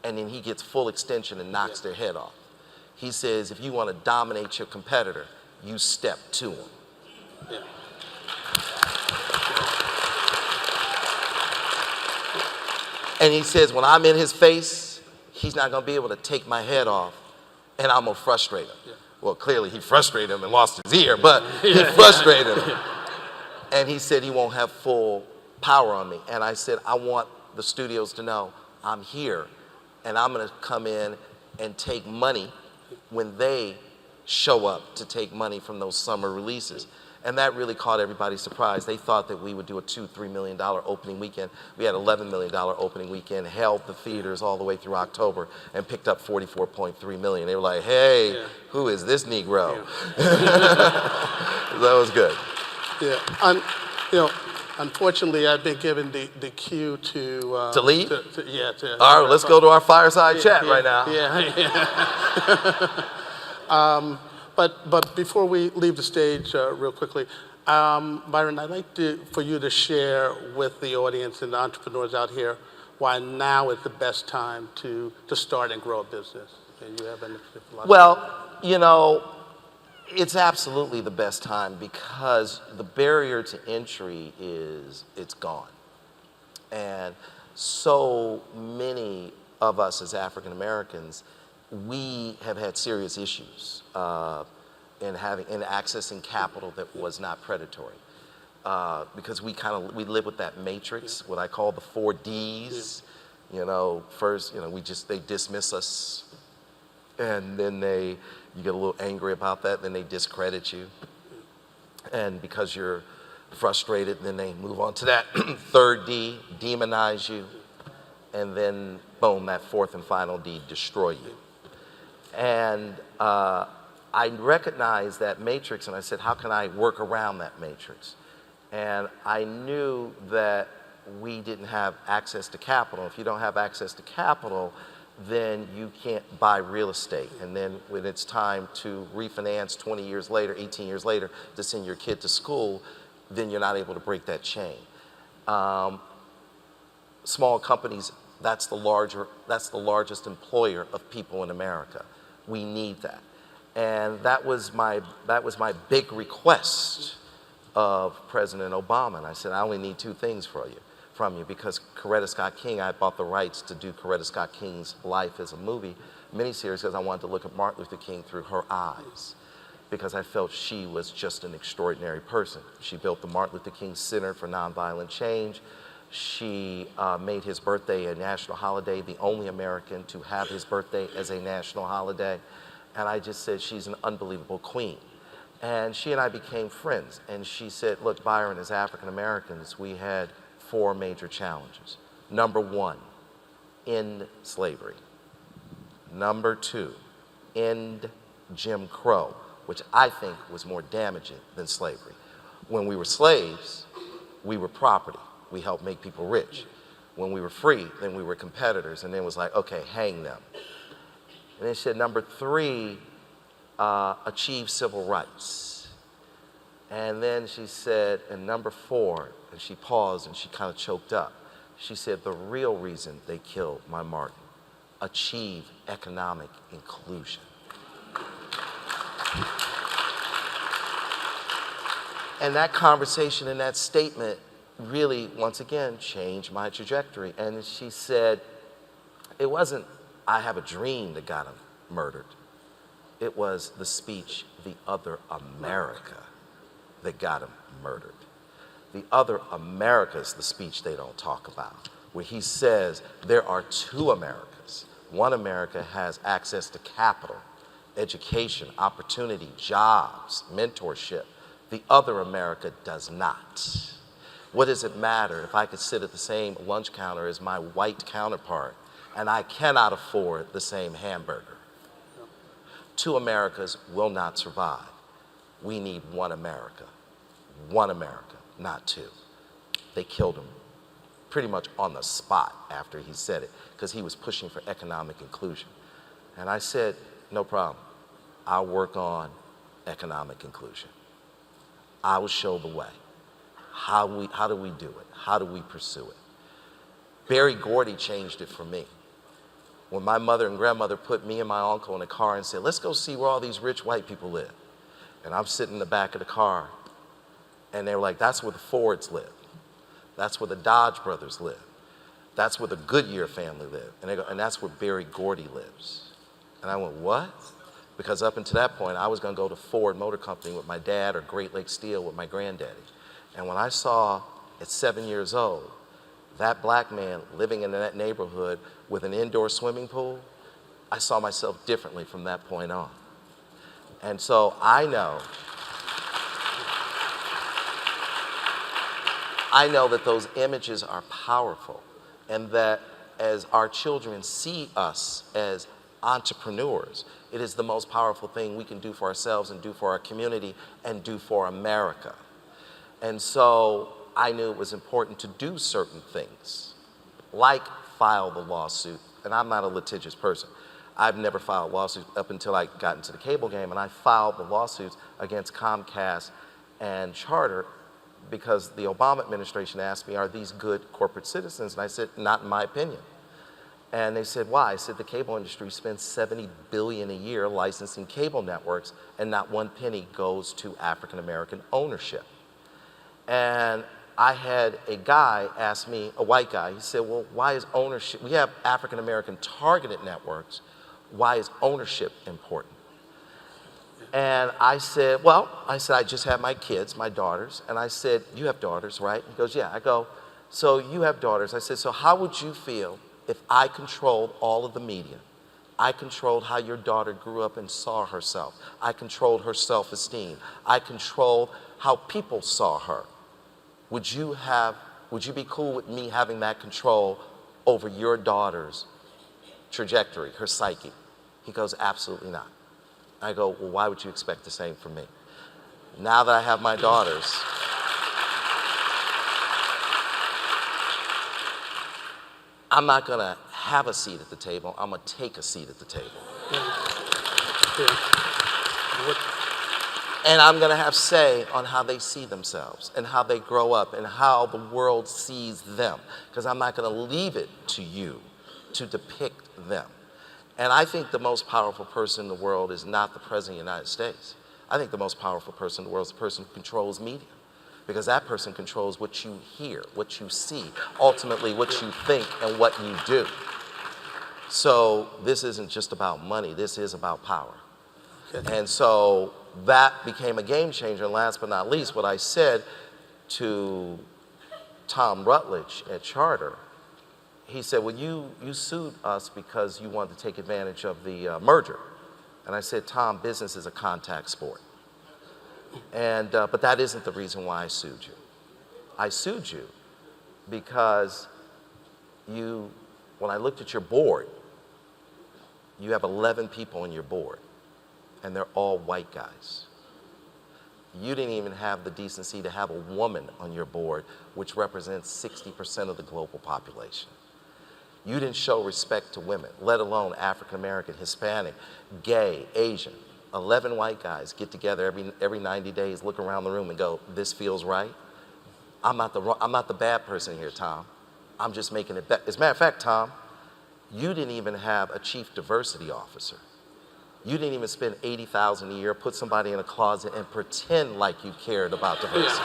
And then he gets full extension and knocks their head off. He says, if you want to dominate your competitor, you step to him. Yeah. And he says, when I'm in his face, he's not going to be able to take my head off, and I'm going to frustrate him. Yeah. Well, clearly he frustrated him and lost his ear, but he frustrated him. And he said he won't have full power on me. And I said, I want the studios to know I'm here, and I'm going to come in and take money when they show up to take money from those summer releases. And that really caught everybody's surprise. They thought that we would do a $2-3 million opening weekend. We had $11 million opening weekend, held the theaters all the way through October, and picked up $44.3 million. They were like, hey, yeah. Who is this Negro? Yeah. That was good. Yeah, unfortunately, I've been given the cue to leave. Yeah. All right, let's go to our fireside chat right now. Yeah. But before we leave the stage, real quickly, Byron, I'd like for you to share with the audience and the entrepreneurs out here why now is the best time to start and grow a business. And you have any philosophy? Well, you know, it's absolutely the best time because the barrier to entry it's gone. And so many of us as African Americans, we have had serious issues in accessing capital that was not predatory. Because we live with that matrix, what I call the 4 Ds. Yeah. You know, first, you know, they dismiss us, and then you get a little angry about that, then they discredit you. And because you're frustrated, then they move on to that 3rd D, demonize you. And then, boom, that 4th and final D, destroy you. And I recognized that matrix, and I said, how can I work around that matrix? And I knew that we didn't have access to capital. If you don't have access to capital, then you can't buy real estate. And then when it's time to refinance 20 years later, 18 years later, to send your kid to school, then you're not able to break that chain. Small companies, that's the largest employer of people in America. We need that. And that was my big request of President Obama. And I said, I only need 2 things from you, because Coretta Scott King, I bought the rights to do Coretta Scott King's life as a miniseries, because I wanted to look at Martin Luther King through her eyes, because I felt she was just an extraordinary person. She built the Martin Luther King Center for Nonviolent Change. She made his birthday a national holiday, the only American to have his birthday as a national holiday. And I just said, she's an unbelievable queen. And she and I became friends. And she said, look, Byron, as African Americans, we had 4 major challenges. Number 1, end slavery. Number 2, end Jim Crow, which I think was more damaging than slavery. When we were slaves, we were property. We helped make people rich. When we were free, then we were competitors, and then it was like, okay, hang them. And then she said, number 3, achieve civil rights. And then she said, and number 4, and she paused and she kind of choked up. She said, the real reason they killed my Martin, achieve economic inclusion. And that conversation and that statement really, once again, changed my trajectory. And she said, it wasn't, I have a dream that got him murdered. It was the speech, The Other America, that got him murdered. The Other America is the speech they don't talk about, where he says there are 2 Americas. One America has access to capital, education, opportunity, jobs, mentorship. The other America does not. What does it matter if I could sit at the same lunch counter as my white counterpart and I cannot afford the same hamburger? Two Americas will not survive. We need one America, not two. They killed him pretty much on the spot after he said it because he was pushing for economic inclusion. And I said, no problem. I'll work on economic inclusion. I will show the way. How do we do it? How do we pursue it? Berry Gordy changed it for me. When my mother and grandmother put me and my uncle in a car and said, let's go see where all these rich white people live. And I'm sitting in the back of the car, and they were like, that's where the Fords live. That's where the Dodge brothers live. That's where the Goodyear family live. And they go, and that's where Berry Gordy lives. And I went, what? Because up until that point, I was going to go to Ford Motor Company with my dad or Great Lakes Steel with my granddaddy. And when I saw at 7 years old, that black man living in that neighborhood with an indoor swimming pool, I saw myself differently from that point on. And so I know that those images are powerful, and that as our children see us as entrepreneurs, it is the most powerful thing we can do for ourselves and do for our community and do for America. And so I knew it was important to do certain things, like file the lawsuit. And I'm not a litigious person. I've never filed lawsuits up until I got into the cable game, and I filed the lawsuits against Comcast and Charter because the Obama administration asked me, are these good corporate citizens? And I said, not in my opinion. And they said, why? I said, the cable industry spends $70 billion a year licensing cable networks, and not one penny goes to African-American ownership. And I had a guy ask me, a white guy, he said, well, why is ownership, we have African-American targeted networks, why is ownership important? And I said, I just have my kids, my daughters, and I said, you have daughters, right? He goes, yeah. I go, so you have daughters. I said, so how would you feel if I controlled all of the media? I controlled how your daughter grew up and saw herself. I controlled her self-esteem. I controlled how people saw her. Would you be cool with me having that control over your daughter's trajectory, her psyche? He goes, absolutely not. I go, well, why would you expect the same from me? Now that I have my daughters, I'm not gonna have a seat at the table, I'm gonna take a seat at the table. And I'm gonna have say on how they see themselves and how they grow up and how the world sees them, because I'm not gonna leave it to you to depict them. And I think the most powerful person in the world is not the President of the United States. I think the most powerful person in the world is the person who controls media, because that person controls what you hear, what you see, ultimately what you think and what you do. So this isn't just about money, this is about power. Okay. And so that became a game changer. And last but not least, what I said to Tom Rutledge at Charter, he said, well, you sued us because you wanted to take advantage of the merger. And I said, Tom, business is a contact sport. And, but that isn't the reason why I sued you. I sued you because when I looked at your board, you have 11 people on your board, and they're all white guys. You didn't even have the decency to have a woman on your board, which represents 60% of the global population. You didn't show respect to women, let alone African American, Hispanic, gay, Asian. 11 white guys get together every 90 days, look around the room and go, this feels right? I'm not the bad person here, Tom. I'm just making it better. As a matter of fact, Tom, you didn't even have a chief diversity officer. You didn't even spend $80,000 a year, put somebody in a closet and pretend like you cared about diversity.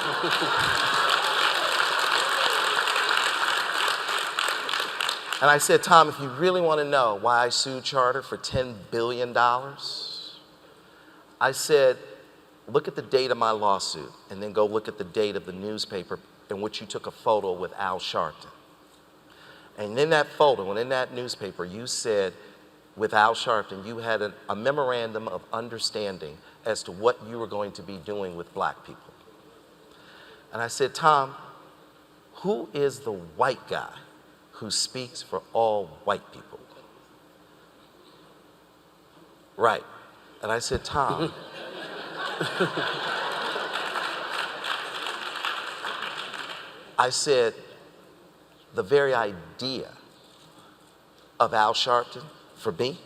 And I said, Tom, if you really want to know why I sued Charter for $10 billion, I said, look at the date of my lawsuit and then go look at the date of the newspaper in which you took a photo with Al Sharpton. And in that photo and in that newspaper, you said, with Al Sharpton, you had a memorandum of understanding as to what you were going to be doing with black people. And I said, Tom, who is the white guy who speaks for all white people? Right. And I said, Tom, I said, the very idea of Al Sharpton, for me,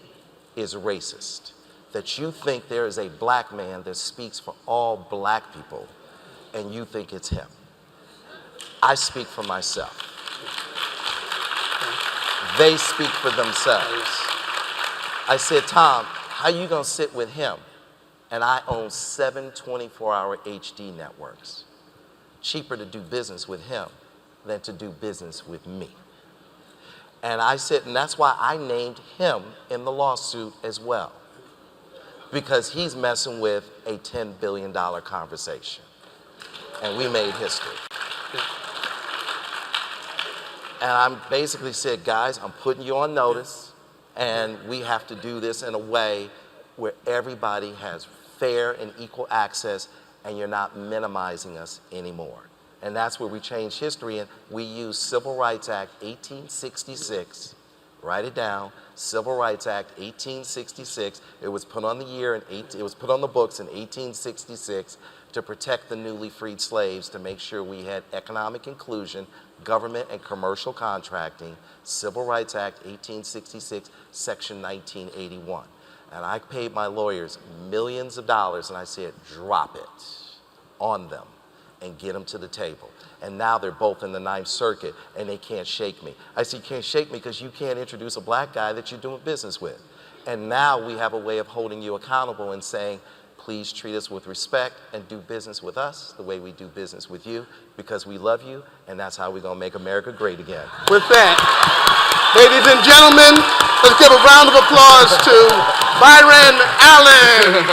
is racist. That you think there is a black man that speaks for all black people, and you think it's him. I speak for myself. They speak for themselves. I said, Tom, how you gonna sit with him? And I own 7 24-hour HD networks. Cheaper to do business with him than to do business with me. And I said, and that's why I named him in the lawsuit as well. Because he's messing with a $10 billion conversation. And we made history. And I basically said, guys, I'm putting you on notice, and we have to do this in a way where everybody has fair and equal access, and you're not minimizing us anymore. And that's where we changed history, and we used Civil Rights Act 1866. Write it down. Civil Rights Act 1866. It was put on the books in 1866 to protect the newly freed slaves, to make sure we had economic inclusion, government and commercial contracting. Civil Rights Act 1866, Section 1981. And I paid my lawyers millions of dollars, and I said, drop it on them and get them to the table. And now they're both in the Ninth Circuit, and they can't shake me. I said, you can't shake me because you can't introduce a black guy that you're doing business with. And now we have a way of holding you accountable and saying, please treat us with respect and do business with us the way we do business with you, because we love you, and that's how we're gonna make America great again. With that, ladies and gentlemen, let's give a round of applause to Byron Allen.